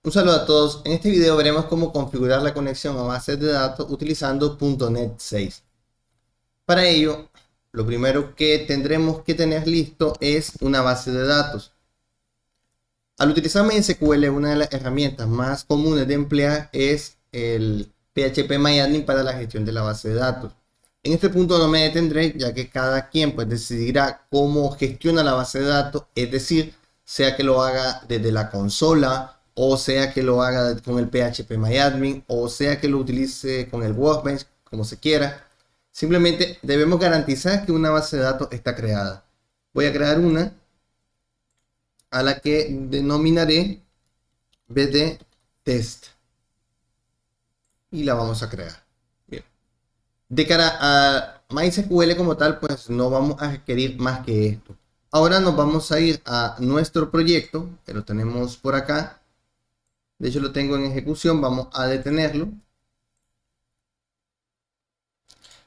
Un saludo a todos. En este video veremos cómo configurar la conexión a bases de datos utilizando .NET 6. Para ello, lo primero que tendremos que tener listo es una base de datos. Al utilizar MySQL, una de las herramientas más comunes de emplear es el PHP para la gestión de la base de datos. En este punto no me detendré, ya que cada quien pues decidirá cómo gestiona la base de datos, es decir, sea que lo haga desde la consola, o sea que lo haga con el PHP o sea que lo utilice con el Workbench, como se quiera. Simplemente debemos garantizar que una base de datos está creada. Voy a crear una a la que denominaré bd test y la vamos a crear. Bien. De cara a MySQL como tal, pues no vamos a requerir más que esto. Ahora nos vamos a ir a nuestro proyecto, que lo tenemos por acá. De hecho lo tengo en ejecución, vamos a detenerlo.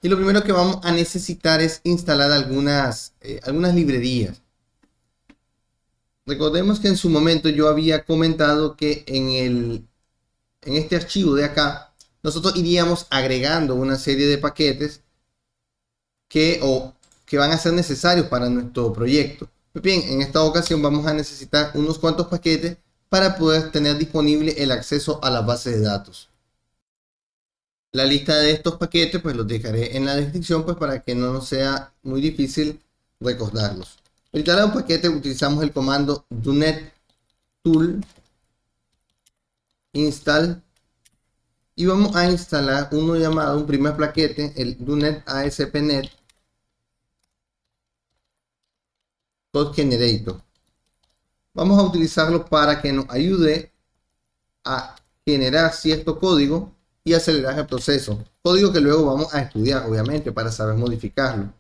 Y lo primero que vamos a necesitar es instalar algunas librerías. Recordemos que en su momento yo había comentado que en este archivo de acá, nosotros iríamos agregando una serie de paquetes que van a ser necesarios para nuestro proyecto. Pues bien, en esta ocasión vamos a necesitar unos cuantos paquetes para poder tener disponible el acceso a la base de datos. La lista de estos paquetes pues los dejaré en la descripción pues para que no nos sea muy difícil recordarlos. Para instalar un paquete utilizamos el comando donet tool install y vamos a instalar uno llamado, un primer paquete, el donet ASP.NET Code Generator. Vamos a utilizarlo para que nos ayude a generar cierto código y acelerar el proceso. Código que luego vamos a estudiar, obviamente, para saber modificarlo.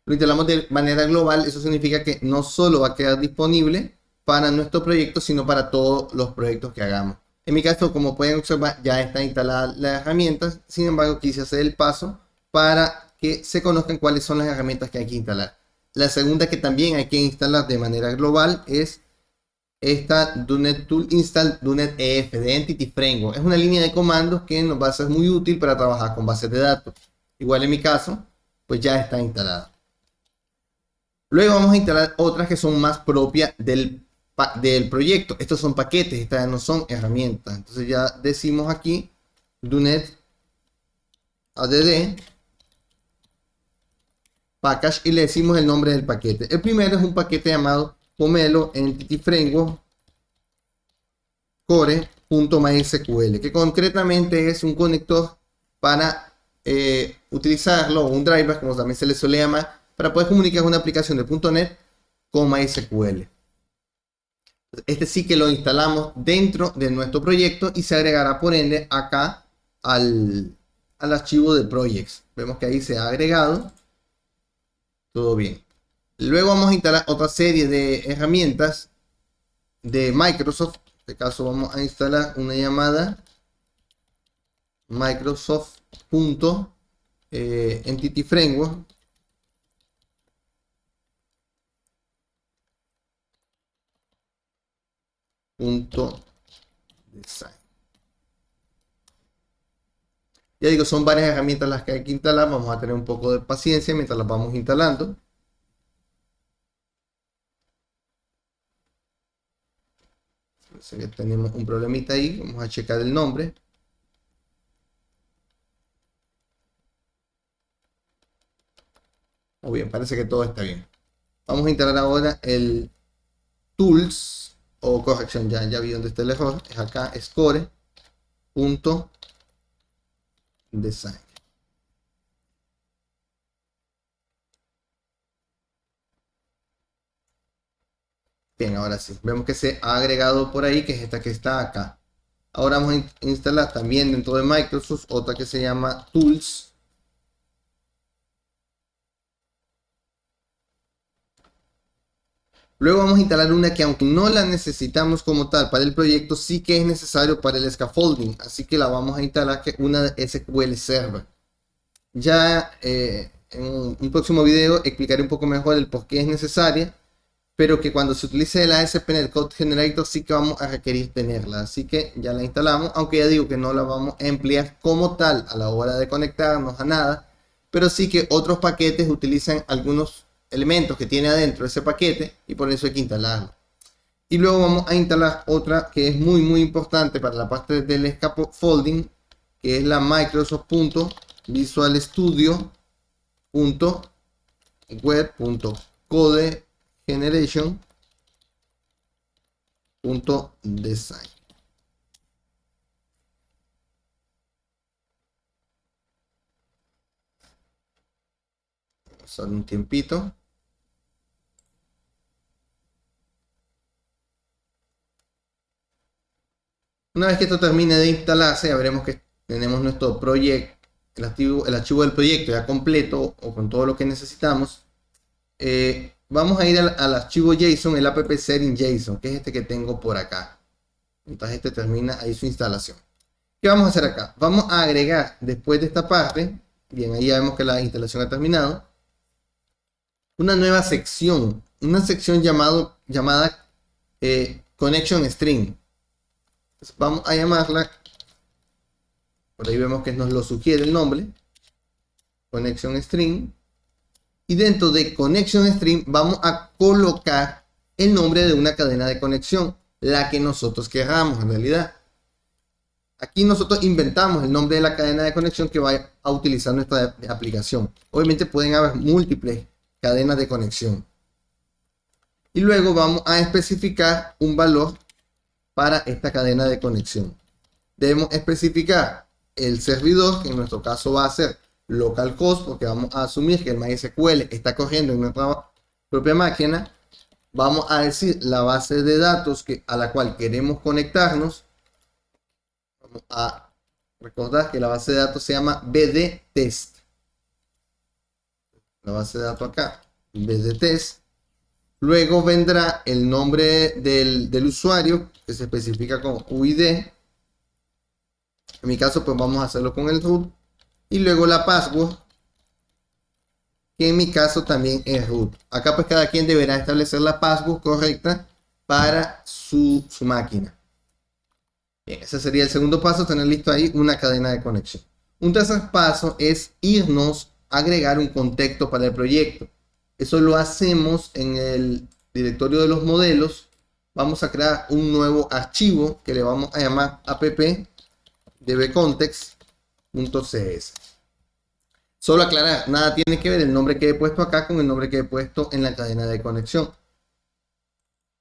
Lo instalamos de manera global, eso significa que no solo va a quedar disponible para nuestro proyecto, sino para todos los proyectos que hagamos. En mi caso, como pueden observar, ya está instalada la herramienta. Sin embargo, quise hacer el paso para que se conozcan cuáles son las herramientas que hay que instalar. La segunda que también hay que instalar de manera global es esta donet tool install donet ef de Entity Framework. Es una línea de comandos que nos va a ser muy útil para trabajar con bases de datos. Igual en mi caso, pues ya está instalada. Luego vamos a instalar otras que son más propias del proyecto. Estos son paquetes, estas no son herramientas. Entonces ya decimos aquí donet add package y le decimos el nombre del paquete. El primero es un paquete llamado Pomelo Entity Framework core.mysql, que concretamente es un conector para utilizarlo, o un driver, como también se le suele llamar, para poder comunicar una aplicación de .NET con MySQL. Este sí que lo instalamos dentro de nuestro proyecto y se agregará por ende acá al archivo de projects. Vemos que ahí se ha agregado. Todo bien. Luego vamos a instalar otra serie de herramientas de Microsoft. En este caso vamos a instalar una llamada Microsoft.Entity Framework. Design. Ya digo, son varias herramientas las que hay que instalar. Vamos a tener un poco de paciencia mientras las vamos instalando. Parece que tenemos un problemita ahí. Vamos a checar el nombre. Muy bien, parece que todo está bien. Vamos a instalar ahora el tools, o corrección, ya vi dónde está el error. Es acá, score.design. Bien, ahora sí. Vemos que se ha agregado por ahí, que es esta que está acá. Ahora vamos a instalar también dentro de Microsoft otra que se llama Tools. Luego vamos a instalar una que, aunque no la necesitamos como tal para el proyecto, sí que es necesario para el scaffolding. Así que la vamos a instalar, que es una SQL Server. Ya en un próximo video explicaré un poco mejor el por qué es necesaria. pero que cuando se utilice el ASP.NET Code Generator sí que vamos a requerir tenerla. Así que ya la instalamos, aunque ya digo que no la vamos a emplear como tal a la hora de conectarnos a nada, pero sí que otros paquetes utilizan algunos elementos que tiene adentro ese paquete y por eso hay que instalarlo. Y luego vamos a instalar otra que es muy importante para la parte del scaffolding, que es la Microsoft.visual.studio.web.codegeneration.design. Vamos a dar un tiempito. Una vez que esto termine de instalarse, ya veremos que tenemos nuestro proyecto, el archivo del proyecto ya completo o con todo lo que necesitamos. Vamos a ir al archivo JSON, el app setting JSON, que es este que tengo por acá. Entonces este termina ahí su instalación. ¿Qué vamos a hacer acá? Vamos a agregar después de esta parte, bien, ahí ya vemos que la instalación ha terminado, una nueva sección, una sección llamada Connection String. Entonces vamos a llamarla, por ahí vemos que nos lo sugiere el nombre, Connection String. Y dentro de Connection String vamos a colocar el nombre de una cadena de conexión, la que nosotros queramos en realidad. Aquí nosotros inventamos el nombre de la cadena de conexión que va a utilizar nuestra aplicación. Obviamente pueden haber múltiples cadenas de conexión. Y luego vamos a especificar un valor para esta cadena de conexión. Debemos especificar el servidor, que en nuestro caso va a ser localhost, porque vamos a asumir que el MySQL está corriendo en nuestra propia máquina. Vamos a decir la base de datos a la cual queremos conectarnos. Vamos a recordar que la base de datos se llama bdtest. La base de datos acá, bdtest. Luego vendrá el nombre del usuario, que se especifica con UID. En mi caso, pues vamos a hacerlo con el root. Y luego la password, que en mi caso también es root. Acá pues cada quien deberá establecer la password correcta para su máquina. Bien, ese sería el segundo paso, tener listo ahí una cadena de conexión. Un tercer paso es irnos a agregar un contexto para el proyecto. Eso lo hacemos en el directorio de los modelos. Vamos a crear un nuevo archivo que le vamos a llamar app.dbcontext.cs. Solo aclarar, nada tiene que ver el nombre que he puesto acá con el nombre que he puesto en la cadena de conexión.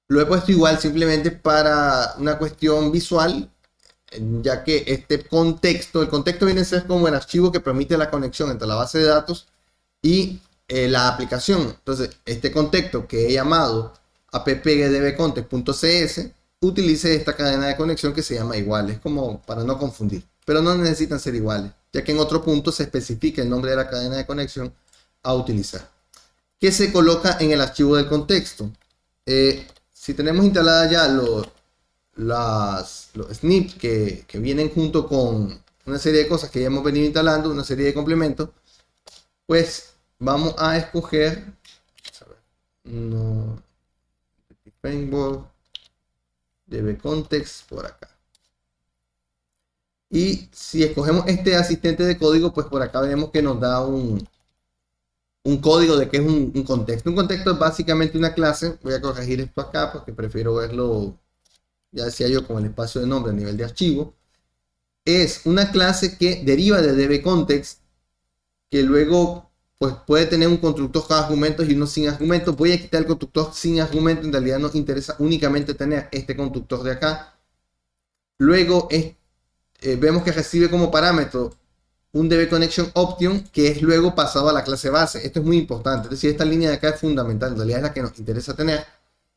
Lo he puesto igual simplemente para una cuestión visual, ya que este contexto, el contexto viene a ser como el archivo que permite la conexión entre la base de datos y la aplicación. Entonces, este contexto que he llamado app.dbcontext.cs utilice esta cadena de conexión que se llama igual. Es como para no confundir, pero no necesitan ser iguales, ya que en otro punto se especifica el nombre de la cadena de conexión a utilizar. ¿Qué se coloca en el archivo del contexto? Si tenemos instaladas ya los snips que vienen junto con una serie de cosas que ya hemos venido instalando, una serie de complementos, pues vamos a escoger framework dbcontext por acá. Y si escogemos este asistente de código, pues por acá vemos que nos da un código de que es un contexto. Un contexto es básicamente una clase. Voy a corregir esto acá porque prefiero verlo, ya decía yo, con el espacio de nombre a nivel de archivo. Es una clase que deriva de dbcontext, que luego pues puede tener un constructor con argumentos y uno sin argumentos. Voy a quitar el constructor sin argumentos. En realidad nos interesa únicamente tener este constructor de acá. Luego vemos que recibe como parámetro un dbConnectionOption, que es luego pasado a la clase base. Esto es muy importante. Es decir, esta línea de acá es fundamental. En realidad es la que nos interesa tener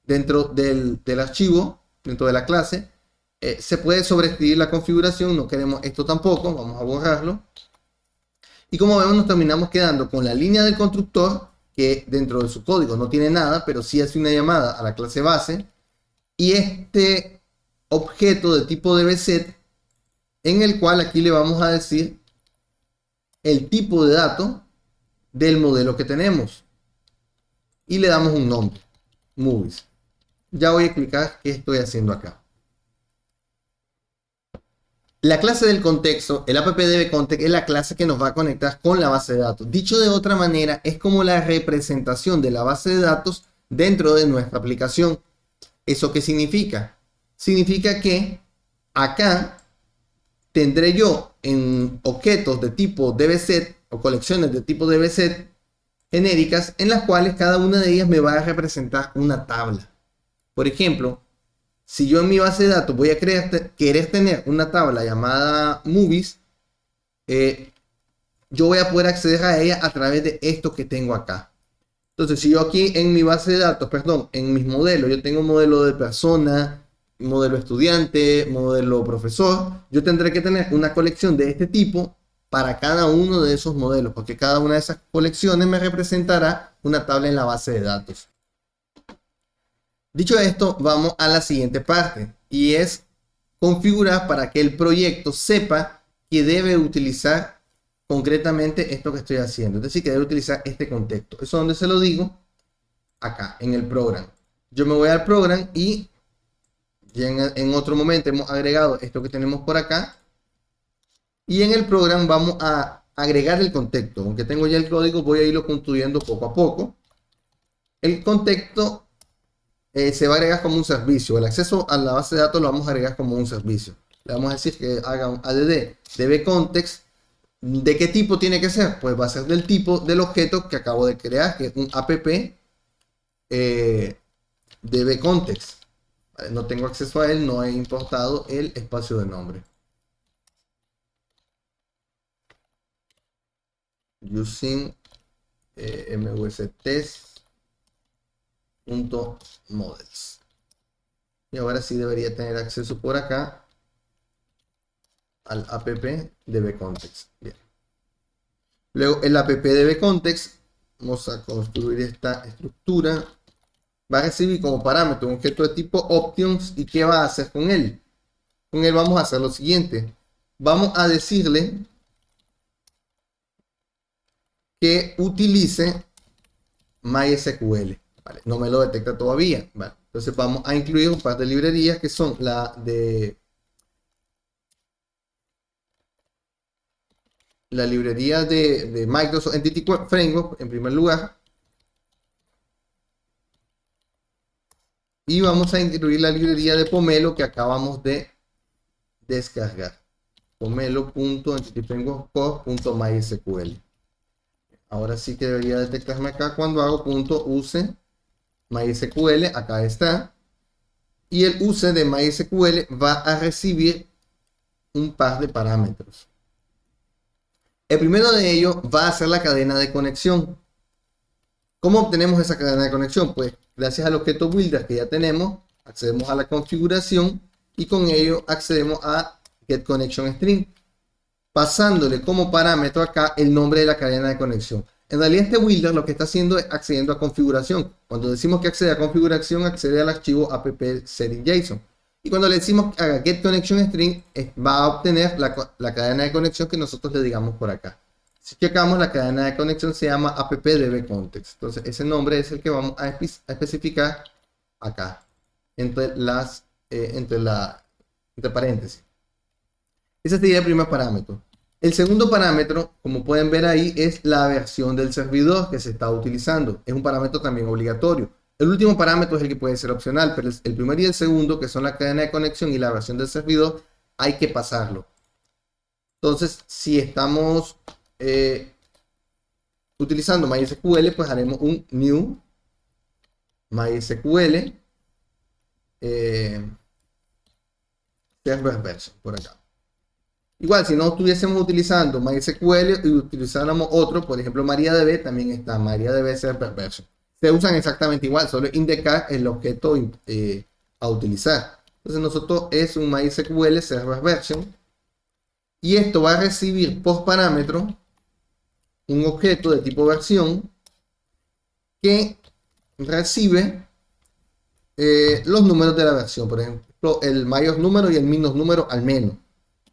dentro del archivo, dentro de la clase. Se puede sobreescribir la configuración. No queremos esto tampoco. Vamos a borrarlo. Y como vemos, nos terminamos quedando con la línea del constructor, que dentro de su código no tiene nada, pero sí hace una llamada a la clase base. Y este objeto de tipo dbset, en el cual aquí le vamos a decir el tipo de dato del modelo que tenemos. Y le damos un nombre. movies. Ya voy a explicar qué estoy haciendo acá. La clase del contexto, el appdbcontext, es la clase que nos va a conectar con la base de datos. Dicho de otra manera, es como la representación de la base de datos dentro de nuestra aplicación. ¿Eso qué significa? Significa que acá tendré yo en objetos de tipo dbset o colecciones de tipo dbset genéricas en las cuales cada una de ellas me va a representar una tabla. Por ejemplo, si yo en mi base de datos voy a querer tener una tabla llamada movies, yo voy a poder acceder a ella a través de esto que tengo acá. Entonces, si yo aquí en mi base de datos, perdón, en mis modelos, yo tengo un modelo de persona, modelo estudiante, modelo profesor, yo tendré que tener una colección de este tipo para cada uno de esos modelos, porque cada una de esas colecciones me representará una tabla en la base de datos. Dicho esto, vamos a la siguiente parte, y es configurar para que el proyecto sepa que debe utilizar concretamente esto que estoy haciendo, es decir, que debe utilizar este contexto. Eso donde se lo digo, acá, en el programa. Yo me voy al programa y ya en otro momento hemos agregado esto que tenemos por acá. Y en el programa vamos a agregar el contexto. Aunque tengo ya el código, voy a irlo construyendo poco a poco. El contexto se va a agregar como un servicio. El acceso a la base de datos lo vamos a agregar como un servicio. Le vamos a decir que haga un add dbcontext. ¿De qué tipo tiene que ser? Pues va a ser del tipo del objeto que acabo de crear, que es un app dbcontext. Vale, no tengo acceso a él, no he importado el espacio de nombre. Using mustest.models. Y ahora sí debería tener acceso por acá al app dbcontext. Bien. Luego el app dbcontext, vamos a construir esta estructura. Va a recibir como parámetro un objeto de tipo options. ¿Y qué va a hacer con él? Con él vamos a hacer lo siguiente. Vamos a decirle que utilice MySQL. Vale, no me lo detecta todavía. Vale, entonces vamos a incluir un par de librerías que son la librería de Microsoft Entity Framework en primer lugar. Y vamos a incluir la librería de Pomelo que acabamos de descargar. Pomelo.entityframework.mysql. Ahora sí que debería detectarme acá cuando hago .use MySQL. Acá está. Y el use de MySQL va a recibir un par de parámetros. El primero de ellos va a ser la cadena de conexión. ¿Cómo obtenemos esa cadena de conexión? Pues gracias al objeto builder que ya tenemos, accedemos a la configuración y con ello accedemos a getConnectionString, pasándole como parámetro acá el nombre de la cadena de conexión. En realidad este builder lo que está haciendo es accediendo a configuración. Cuando decimos que accede a configuración, accede al archivo app-setting.json. Y cuando le decimos que haga getConnectionString, va a obtener la cadena de conexión que nosotros le digamos por acá. Si checamos, la cadena de conexión se llama appdbcontext. Entonces ese nombre es el que vamos a especificar acá, entre paréntesis. Ese sería el primer parámetro. El segundo parámetro, como pueden ver ahí, es la versión del servidor que se está utilizando. Es un parámetro también obligatorio. El último parámetro es el que puede ser opcional, pero el primero y el segundo, que son la cadena de conexión y la versión del servidor, hay que pasarlo. Entonces, si estamos utilizando MySQL, pues haremos un new MySQL server version por acá. Igual, si no estuviésemos utilizando MySQL y utilizáramos otro, por ejemplo MariaDB, también está MariaDB server version. Se usan exactamente igual, solo indicar el objeto a utilizar. Entonces nosotros es un MySQL server version. Y esto va a recibir por parámetro un objeto de tipo versión que recibe los números de la versión. Por ejemplo, el mayor número y el menos número al menos.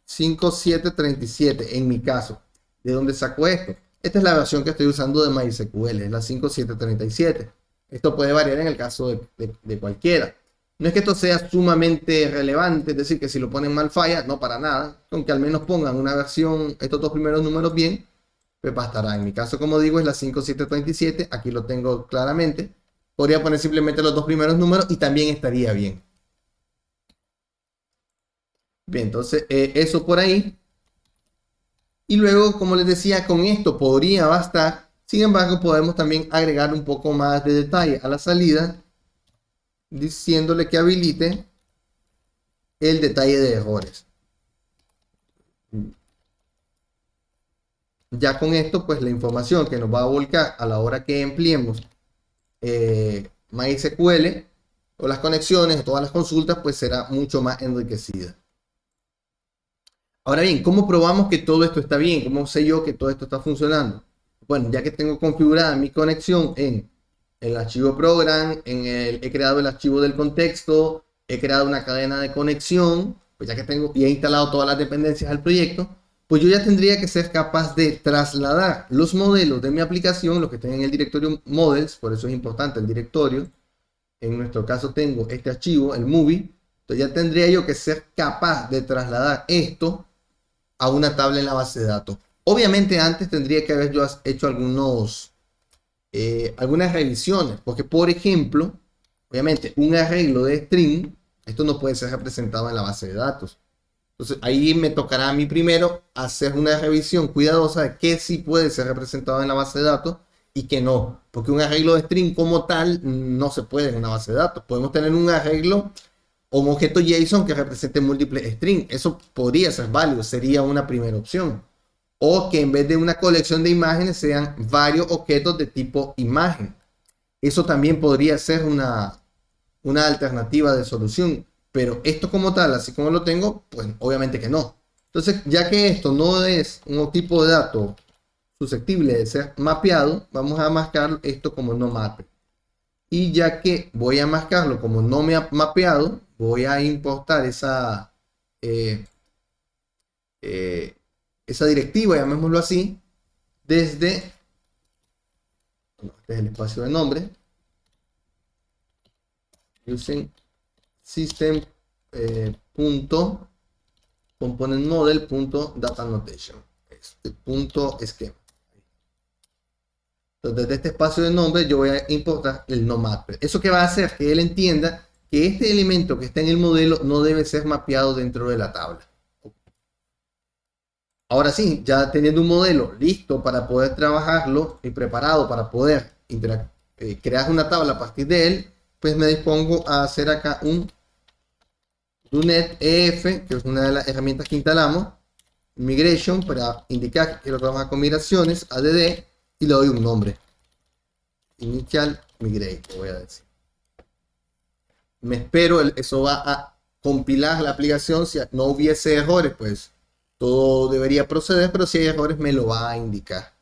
5737 en mi caso. ¿De dónde saco esto? Esta es la versión que estoy usando de MySQL, es la 5737. Esto puede variar en el caso de cualquiera. No es que esto sea sumamente relevante, es decir, que si lo ponen mal falla, no para nada. Aunque al menos pongan una versión, estos dos primeros números bien, pues bastará. En mi caso, como digo, es la 5737. Aquí lo tengo claramente. Podría poner simplemente los dos primeros números y también estaría bien. Bien, entonces eso por ahí. Y luego, como les decía, con esto podría bastar. Sin embargo, podemos también agregar un poco más de detalle a la salida, diciéndole que habilite el detalle de errores. Ya con esto, pues la información que nos va a volcar a la hora que empleemos MySQL o las conexiones o todas las consultas, pues será mucho más enriquecida. Ahora bien, ¿cómo probamos que todo esto está bien? ¿Cómo sé yo que todo esto está funcionando? Bueno, ya que tengo configurada mi conexión en el archivo program, he creado el archivo del contexto, he creado una cadena de conexión, pues ya que tengo y he instalado todas las dependencias al proyecto, pues yo ya tendría que ser capaz de trasladar los modelos de mi aplicación, los que estén en el directorio models, por eso es importante el directorio. En nuestro caso tengo este archivo, el movie, entonces ya tendría yo que ser capaz de trasladar esto a una tabla en la base de datos. Obviamente antes tendría que haber yo hecho algunas revisiones, porque por ejemplo, obviamente un arreglo de string, esto no puede ser representado en la base de datos. Entonces ahí me tocará a mí primero hacer una revisión cuidadosa de qué sí puede ser representado en la base de datos y qué no. Porque un arreglo de string como tal no se puede en una base de datos. Podemos tener un arreglo o un objeto JSON que represente múltiples strings. Eso podría ser válido, sería una primera opción. O que en vez de una colección de imágenes sean varios objetos de tipo imagen. Eso también podría ser una alternativa de solución. Pero esto como tal, así como lo tengo, pues obviamente que no. Entonces, ya que esto no es un tipo de dato susceptible de ser mapeado, vamos a marcar esto como no mape. Y ya que voy a marcarlo como no me ha mapeado, voy a importar eh, eh, esa directiva, llamémoslo así, desde, desde el espacio de nombre, using system punto component model punto data annotation, punto esquema. Entonces, desde este espacio de nombre yo voy a importar el no mapper. ¿Eso que va a hacer? Que él entienda que este elemento que está en el modelo no debe ser mapeado dentro de la tabla. Ahora sí, ya teniendo un modelo listo para poder trabajarlo y preparado para poder crear una tabla a partir de él, pues me dispongo a hacer acá un DoNet EF, que es una de las herramientas que instalamos, Migration, para indicar que lo trabaja con migraciones, ADD, y le doy un nombre. Initial Migrate, voy a decir. Me espero, eso va a compilar la aplicación. Si no hubiese errores, pues todo debería proceder, pero si hay errores me lo va a indicar.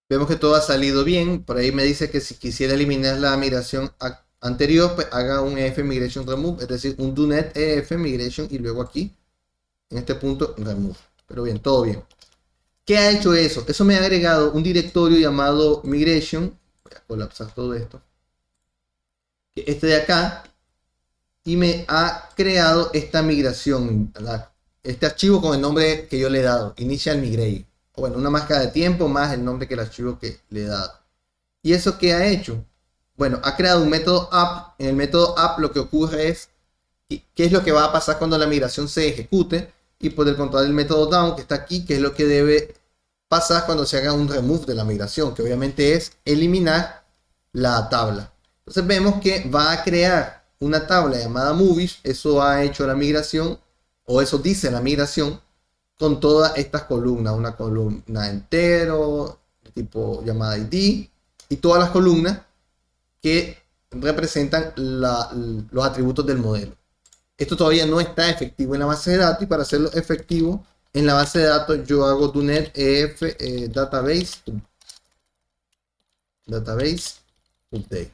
Vemos que todo ha salido bien. Por ahí me dice que si quisiera eliminar la migración anterior, pues haga un EF Migration Remove, es decir, un DoNet EF Migration y luego aquí, en este punto, Remove. Pero bien, todo bien. ¿Qué ha hecho eso? Eso me ha agregado un directorio llamado Migration. Voy a colapsar todo esto. Este de acá. Y me ha creado esta migración. Este archivo con el nombre que yo le he dado. Initial Migrate. O bueno, una máscara de tiempo más el nombre que el archivo que le he dado. ¿Y eso qué ha hecho? Bueno, ha creado un método app. En el método app lo que ocurre es qué es lo que va a pasar cuando la migración se ejecute. Y por el control del método down que está aquí, qué es lo que debe pasar cuando se haga un remove de la migración, que obviamente es eliminar la tabla. Entonces vemos que va a crear una tabla llamada movies, eso ha hecho la migración, o eso dice la migración, con todas estas columnas, una columna entero, tipo llamada ID, y todas las columnas que representan los atributos del modelo. Esto todavía no está efectivo en la base de datos y para hacerlo efectivo en la base de datos yo hago DoNet EF database update.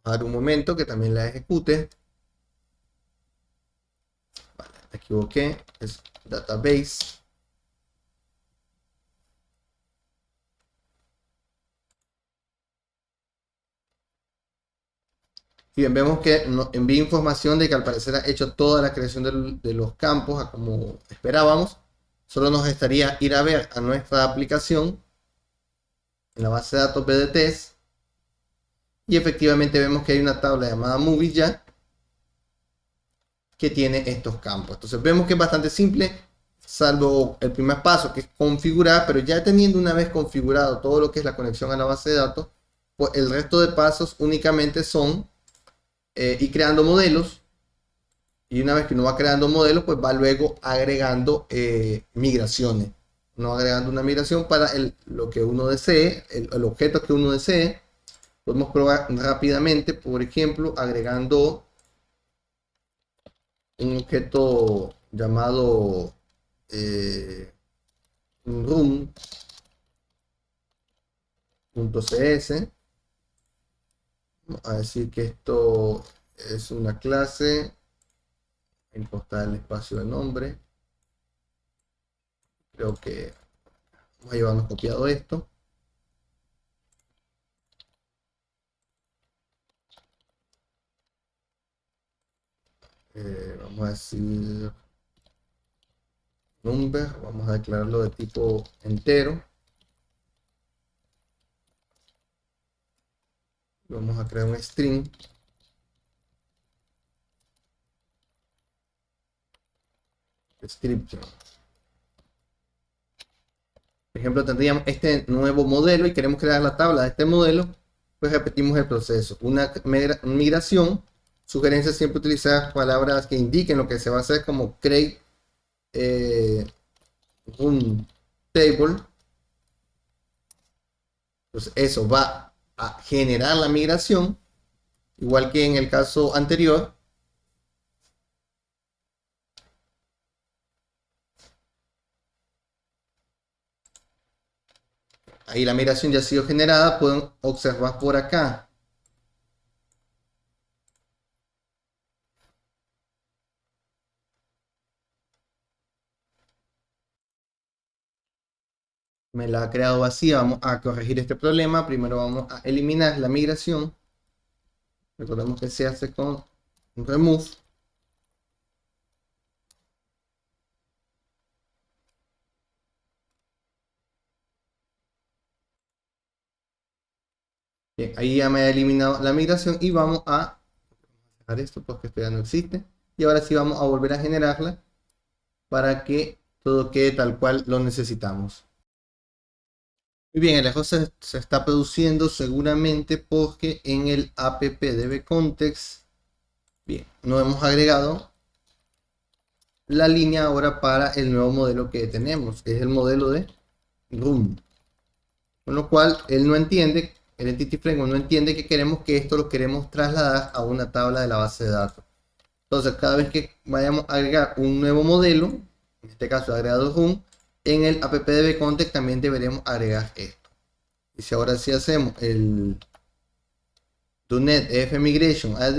a dar un momento que también la ejecute. Vale, me equivoqué, es database. Y bien, vemos que nos envía información de que al parecer ha hecho toda la creación de los campos a como esperábamos. Solo nos estaría ir a ver a nuestra aplicación en la base de datos BDTs y efectivamente vemos que hay una tabla llamada Movie ya que tiene estos campos. Entonces vemos que es bastante simple, salvo el primer paso que es configurar, pero ya teniendo una vez configurado todo lo que es la conexión a la base de datos, pues el resto de pasos únicamente son ir creando modelos. Y una vez que uno va creando modelos, pues va luego agregando migraciones. No agregando una migración para lo que uno desee, el objeto que uno desee. Podemos probar rápidamente, por ejemplo, agregando un objeto llamado room.cs. Vamos a decir que esto es una clase. Importar el espacio de nombre. Creo que vamos a llevarnos copiado esto. Vamos a decir number, vamos a declararlo de tipo entero. Vamos a crear un string. Description. Por ejemplo, tendríamos este nuevo modelo y queremos crear la tabla de este modelo, pues repetimos el proceso. Una migración, sugerencia siempre utilizar palabras que indiquen lo que se va a hacer, como create un table. Entonces eso va a generar la migración, igual que en el caso anterior. Ahí la migración ya ha sido generada, pueden observar por acá. Me la ha creado vacía, vamos a corregir este problema. Primero vamos a eliminar la migración. Recordemos que se hace con remove. Bien, ahí ya me ha eliminado la migración y vamos a dejar esto porque esto ya no existe. Y ahora sí vamos a volver a generarla para que todo quede tal cual lo necesitamos. Muy bien, el error se está produciendo seguramente porque en el appdbcontext, bien, no hemos agregado la línea ahora para el nuevo modelo que tenemos, que es el modelo de room. Con lo cual, él no entiende, el Entity Framework no entiende que queremos que esto lo queremos trasladar a una tabla de la base de datos. Entonces, cada vez que vayamos a agregar un nuevo modelo, en este caso agregado room, en el appdbcontext también deberemos agregar esto. Y si ahora sí hacemos el .NET EF Migration AD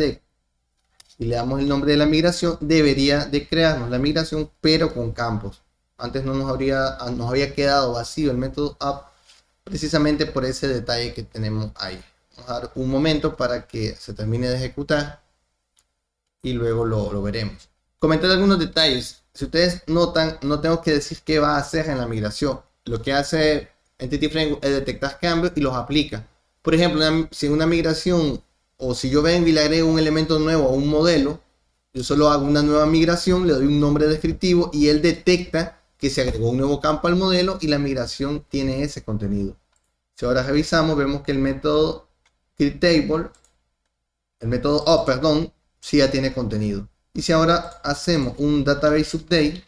y le damos el nombre de la migración, debería de crearnos la migración pero con campos. Antes no nos había quedado vacío el método app precisamente por ese detalle que tenemos ahí. Vamos a dar un momento para que se termine de ejecutar y luego lo veremos. Comentar algunos detalles. Si ustedes notan, no tengo que decir qué va a hacer en la migración. Lo que hace Entity Framework es detectar cambios y los aplica. Por ejemplo, si en una migración o si yo vengo y le agrego un elemento nuevo a un modelo, yo solo hago una nueva migración, le doy un nombre descriptivo y él detecta que se agregó un nuevo campo al modelo y la migración tiene ese contenido. Si ahora revisamos, vemos que el método createTable, el método perdón, sí ya tiene contenido. Y si ahora hacemos un database update,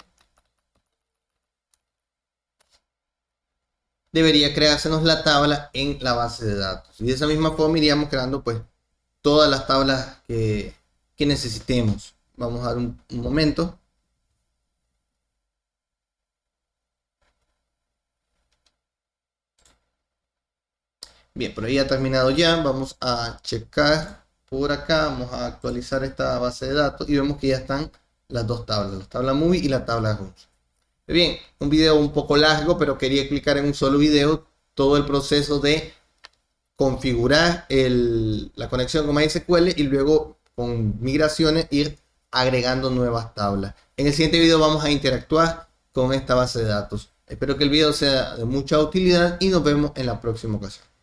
debería creársenos la tabla en la base de datos. Y de esa misma forma iríamos creando pues todas las tablas que necesitemos. Vamos a dar un momento. Bien, por ahí ha terminado ya. Vamos a checar por acá, vamos a actualizar esta base de datos y vemos que ya están las dos tablas, la tabla movie y la tabla rules. Bien, un video un poco largo, pero quería explicar en un solo video todo el proceso de configurar la conexión con MySQL y luego con migraciones ir agregando nuevas tablas. En el siguiente video vamos a interactuar con esta base de datos. Espero que el video sea de mucha utilidad y nos vemos en la próxima ocasión.